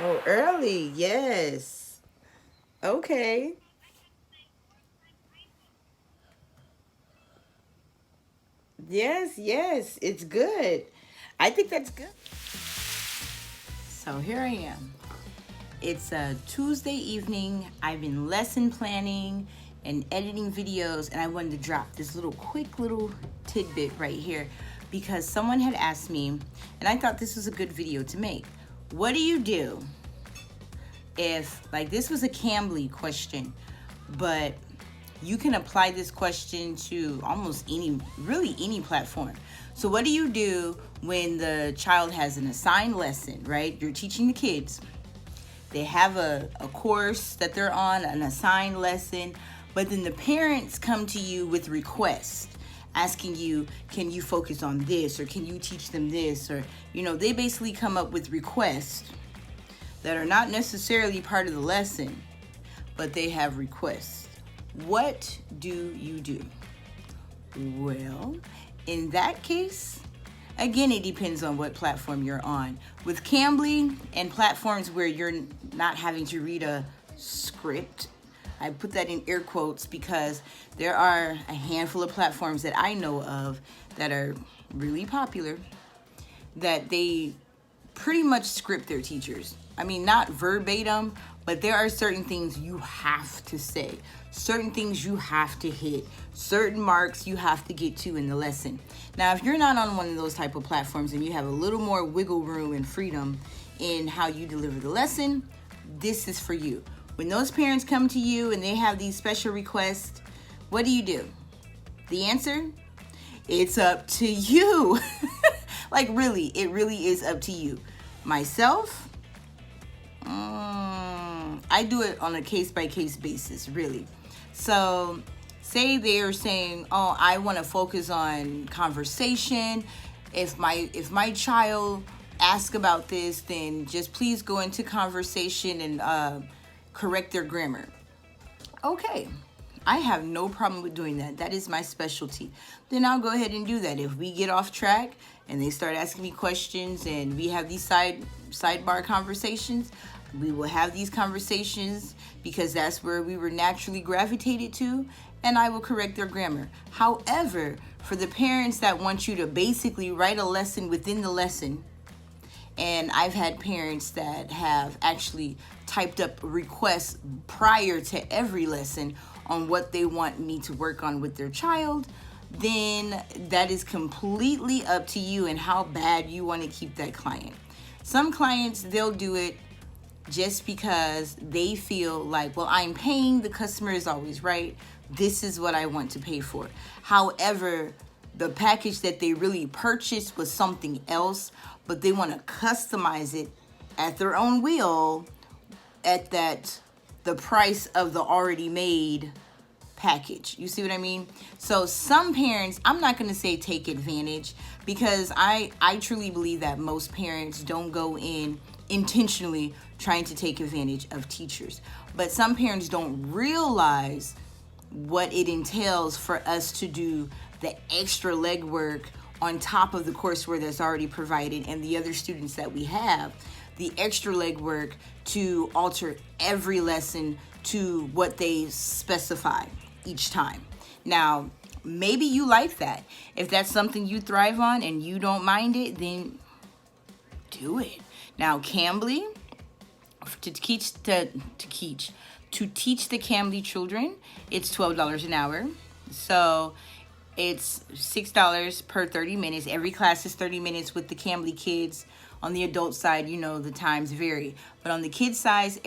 Oh, early. Yes. Okay. Yes, yes. It's good. I think that's good. So here I am. It's a Tuesday evening. I've been lesson planning and editing videos, and I wanted to drop this little quick little tidbit right here because someone had asked me, and I thought this was a good video to make. What do you do if, like, this was a Cambly question, but you can apply this question to almost really any platform. So, what do you do when the child has an assigned lesson, right? You're teaching the kids. They have a course that they're on, an assigned lesson, but then the parents come to you with requests asking you, can you focus on this, or can you teach them this, or, they basically come up with requests that are not necessarily part of the lesson, but they have requests. What do you do? Well, in that case, again, it depends on what platform you're on. With Cambly and platforms where you're not having to read a script, I put that in air quotes because there are a handful of platforms that I know of that are really popular that they pretty much script their teachers. I mean, not verbatim, but there are certain things you have to say, certain things you have to hit, certain marks you have to get to in the lesson. Now, if you're not on one of those type of platforms and you have a little more wiggle room and freedom in how you deliver the lesson, this is for you. When those parents come to you and they have these special requests, what do? The answer? It's up to you. Like, really, it really is up to you. Myself, I do it on a case-by-case basis, really. So, say they're saying, "Oh, I want to focus on conversation. If my child asks about this, then just please go into conversation and correct their grammar." Okay, I have no problem with doing that. That is my specialty. Then I'll go ahead and do that. If we get off track and they start asking me questions and we have these sidebar conversations, we will have these conversations because that's where we were naturally gravitated to, and I will correct their grammar. However, for the parents that want you to basically write a lesson within the lesson, and I've had parents that have actually typed up requests prior to every lesson on what they want me to work on with their child, then that is completely up to you and how bad you want to keep that client. Some clients, they'll do it just because they feel like, well, I'm paying, the customer is always right. This is what I want to pay for. However, the package that they really purchased was something else, but they want to customize it at their own will at the price of the already made package. You see what I mean? So some parents, I'm not going to say take advantage, because I truly believe that most parents don't go in intentionally trying to take advantage of teachers. But some parents don't realize what it entails for us to do the extra legwork on top of the courseware that's already provided and the other students that we have, the extra legwork to alter every lesson to what they specify each time. Now, maybe you like that. If that's something you thrive on and you don't mind it, then do it. Now, Cambly, to teach the Cambly children, it's $12 an hour. So it's $6 per 30 minutes. Every class is 30 minutes with the Cambly kids. On the adult side, the times vary. But on the kids side,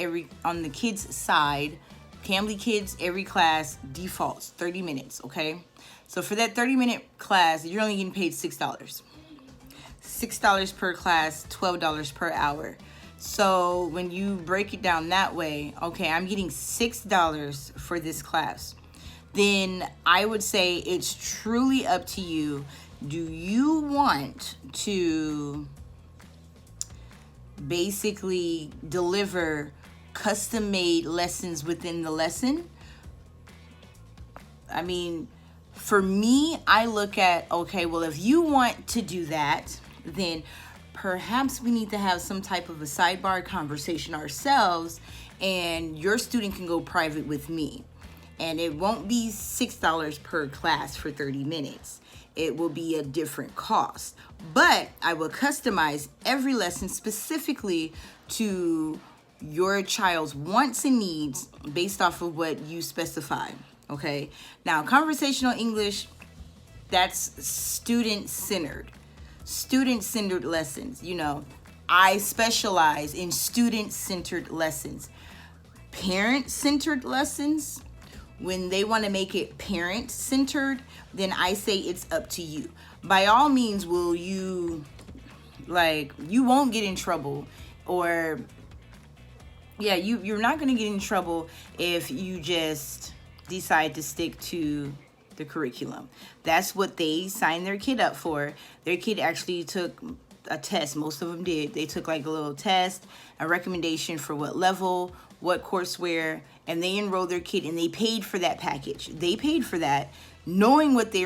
Cambly kids, every class defaults 30 minutes, okay? So for that 30-minute class, you're only getting paid $6. $6 per class, $12 per hour. So when you break it down that way, okay, I'm getting $6 for this class. Then I would say it's truly up to you. Do you want to basically deliver custom-made lessons within the lesson? I mean, for me, I look at, okay, well, if you want to do that, then perhaps we need to have some type of a sidebar conversation ourselves, and your student can go private with me. And it won't be $6 per class for 30 minutes. It will be a different cost. But I will customize every lesson specifically to your child's wants and needs based off of what you specify. Okay? Now, conversational English, that's student-centered. Student-centered lessons. You know, I specialize in student-centered lessons. Parent-centered lessons, when they want to make it parent-centered, then I say it's up to you. By all means, will you, like, you won't get in trouble, or, yeah, you're not going to get in trouble if you just decide to stick to the curriculum. That's what they signed their kid up for. Their kid actually took a test. Most of them did. They took like a little test, a recommendation for what level, what courseware, and they enrolled their kid, and they paid for that package. They paid for that, knowing what they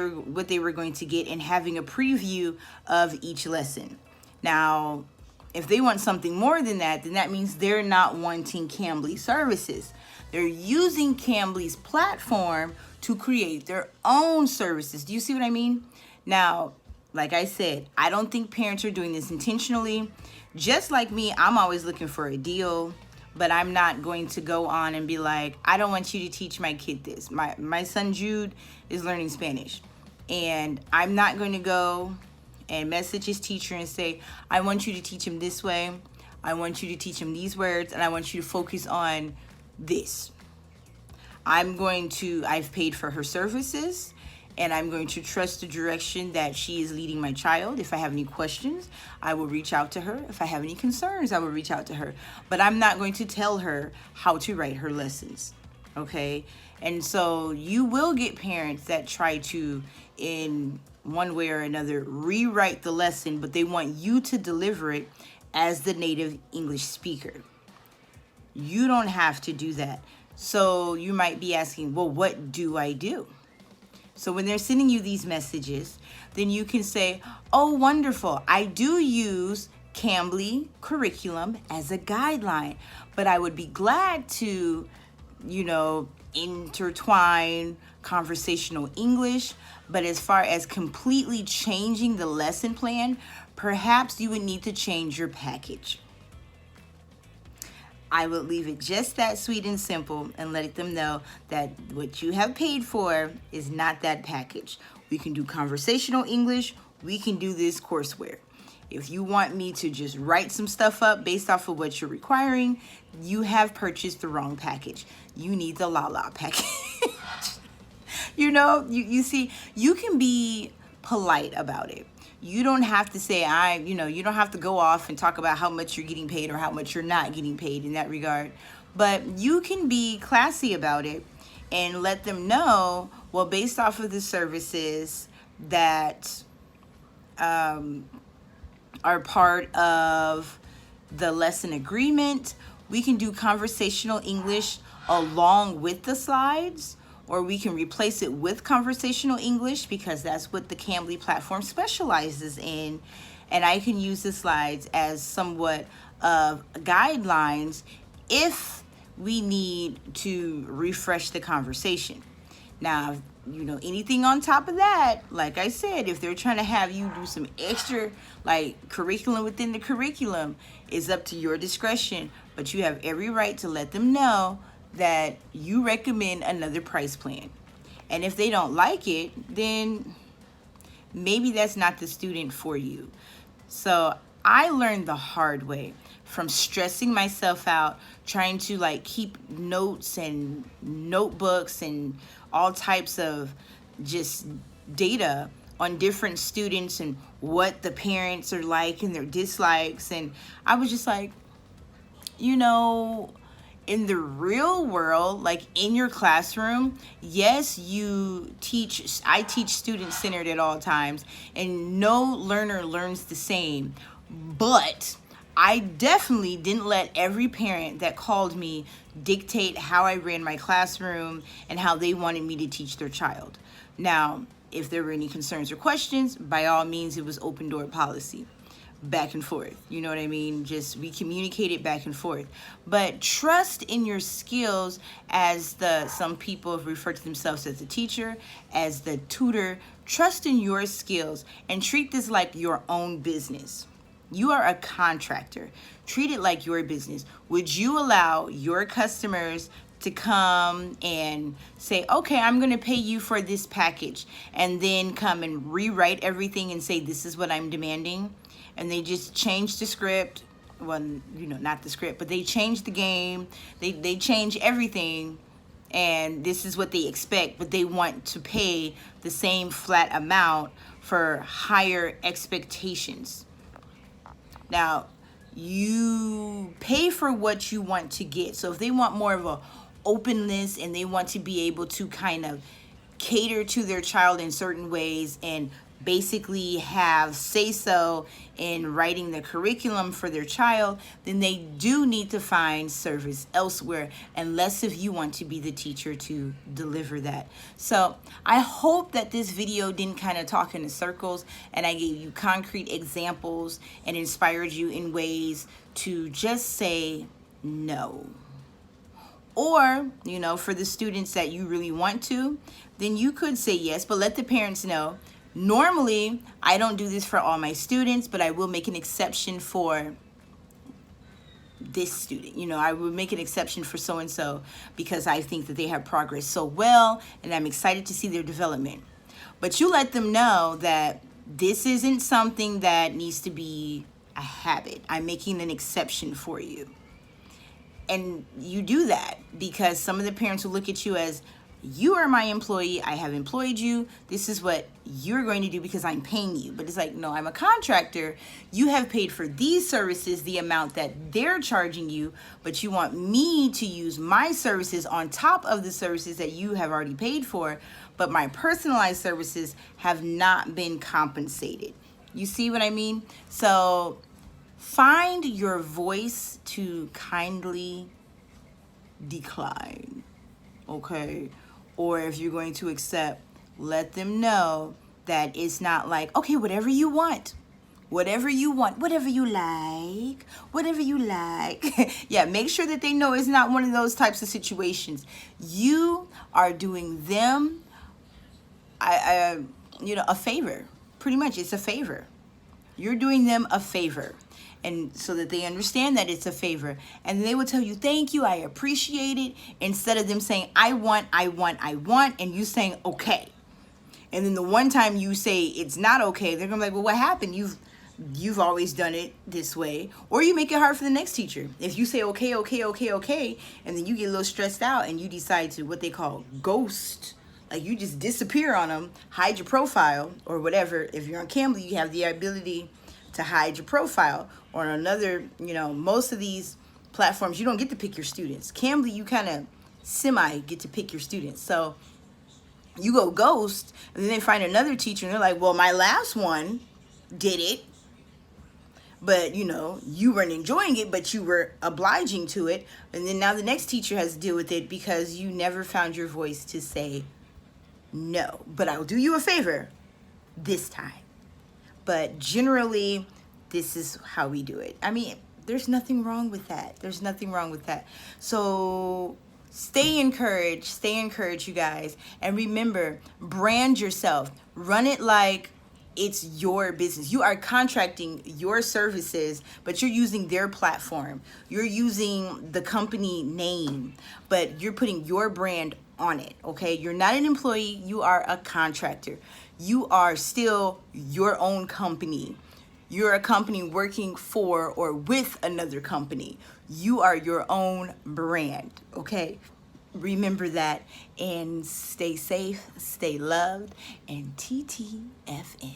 were going to get and having a preview of each lesson. Now, if they want something more than that, then that means they're not wanting Cambly services. They're using Cambly's platform to create their own services. Do you see what I mean? Now, like I said, I don't think parents are doing this intentionally. Just like me, I'm always looking for a deal. But I'm not going to go on and be like, I don't want you to teach my kid this. My son Jude is learning Spanish. And I'm not going to go and message his teacher and say, I want you to teach him this way. I want you to teach him these words. And I want you to focus on this. I've paid for her services. And I'm going to trust the direction that she is leading my child. If I have any questions, I will reach out to her. If I have any concerns, I will reach out to her. But I'm not going to tell her how to write her lessons, okay? And so you will get parents that try to, in one way or another, rewrite the lesson, but they want you to deliver it as the native English speaker. You don't have to do that. So you might be asking, well, what do I do? So when they're sending you these messages, then you can say, oh, wonderful, I do use Cambly curriculum as a guideline, but I would be glad to, intertwine conversational English. But as far as completely changing the lesson plan, perhaps you would need to change your package. I would leave it just that sweet and simple and let them know that what you have paid for is not that package. We can do conversational English. We can do this courseware. If you want me to just write some stuff up based off of what you're requiring, you have purchased the wrong package. You need the La package. You see, you can be polite about it. You don't have to say, you don't have to go off and talk about how much you're getting paid or how much you're not getting paid in that regard. But you can be classy about it and let them know, well, based off of the services that are part of the lesson agreement, we can do conversational English along with the slides, or we can replace it with conversational English because that's what the Cambly platform specializes in. And I can use the slides as somewhat of guidelines if we need to refresh the conversation. Now, anything on top of that, like I said, if they're trying to have you do some extra, like curriculum within the curriculum, is up to your discretion. But you have every right to let them know that you recommend another price plan. And if they don't like it, then maybe that's not the student for you. So I learned the hard way from stressing myself out, trying to keep notes and notebooks and all types of just data on different students and what the parents are like and their dislikes. And I was just like, in the real world, like in your classroom, yes, I teach student-centered at all times, and no learner learns the same. But I definitely didn't let every parent that called me dictate how I ran my classroom and how they wanted me to teach their child. Now, if there were any concerns or questions, by all means, it was open door policy. back and forth. You know what I mean? Just we communicate it back and forth. But trust in your skills, as some people have referred to themselves as the teacher, as the tutor. Trust in your skills and treat this like your own business. You are a contractor. Treat it like your business. Would you allow your customers to come and say, okay, I'm going to pay you for this package, and then come and rewrite everything and say, this is what I'm demanding? And they just change the script. Well, not the script, but they change the game. They change everything, and this is what they expect, but they want to pay the same flat amount for higher expectations. Now, you pay for what you want to get. So if they want more of a openness and they want to be able to kind of cater to their child in certain ways and basically have say so in writing the curriculum for their child, then they do need to find service elsewhere, unless if you want to be the teacher to deliver that. So I hope that this video didn't kind of talk in circles, and I gave you concrete examples and inspired you in ways to just say no. Or, for the students that you really want to, then you could say yes, but let the parents know. Normally, I don't do this for all my students, but I will make an exception for this student. I will make an exception for so-and-so because I think that they have progressed so well, and I'm excited to see their development. But you let them know that this isn't something that needs to be a habit. I'm making an exception for you. And you do that because some of the parents will look at you as, you are my employee, I have employed you, this is what you're going to do because I'm paying you. But it's like, no, I'm a contractor. You have paid for these services the amount that they're charging you, but you want me to use my services on top of the services that you have already paid for, but my personalized services have not been compensated. You see what I mean? So find your voice to kindly decline, okay? Or if you're going to accept, let them know that it's not like, okay, whatever you want, whatever you like. Yeah, make sure that they know it's not one of those types of situations. You are doing them, a favor. Pretty much, it's a favor. You're doing them a favor. And so that they understand that it's a favor. And they will tell you, thank you, I appreciate it. Instead of them saying, I want, and you saying, okay. And then the one time you say it's not okay, they're gonna be like, well, what happened? You've always done it this way. Or you make it hard for the next teacher. If you say, okay, and then you get a little stressed out and you decide to what they call ghost, like you just disappear on them, hide your profile or whatever. If you're on Cambly, you have the ability to hide your profile. Or on another, most of these platforms, you don't get to pick your students. Cambly, you kind of semi get to pick your students. So you go ghost, and then they find another teacher, and they're like, well, my last one did it, but you weren't enjoying it, but you were obliging to it. And then now the next teacher has to deal with it because you never found your voice to say no. But I'll do you a favor this time. But generally, this is how we do it. I mean, there's nothing wrong with that. So stay encouraged, you guys. And remember, brand yourself. Run it like it's your business. You are contracting your services, but you're using their platform. You're using the company name, but you're putting your brand on it, okay? You're not an employee, you are a contractor. You are still your own company. You're a company working for or with another company. You are your own brand, okay? Remember that, and stay safe, stay loved, and TTFN.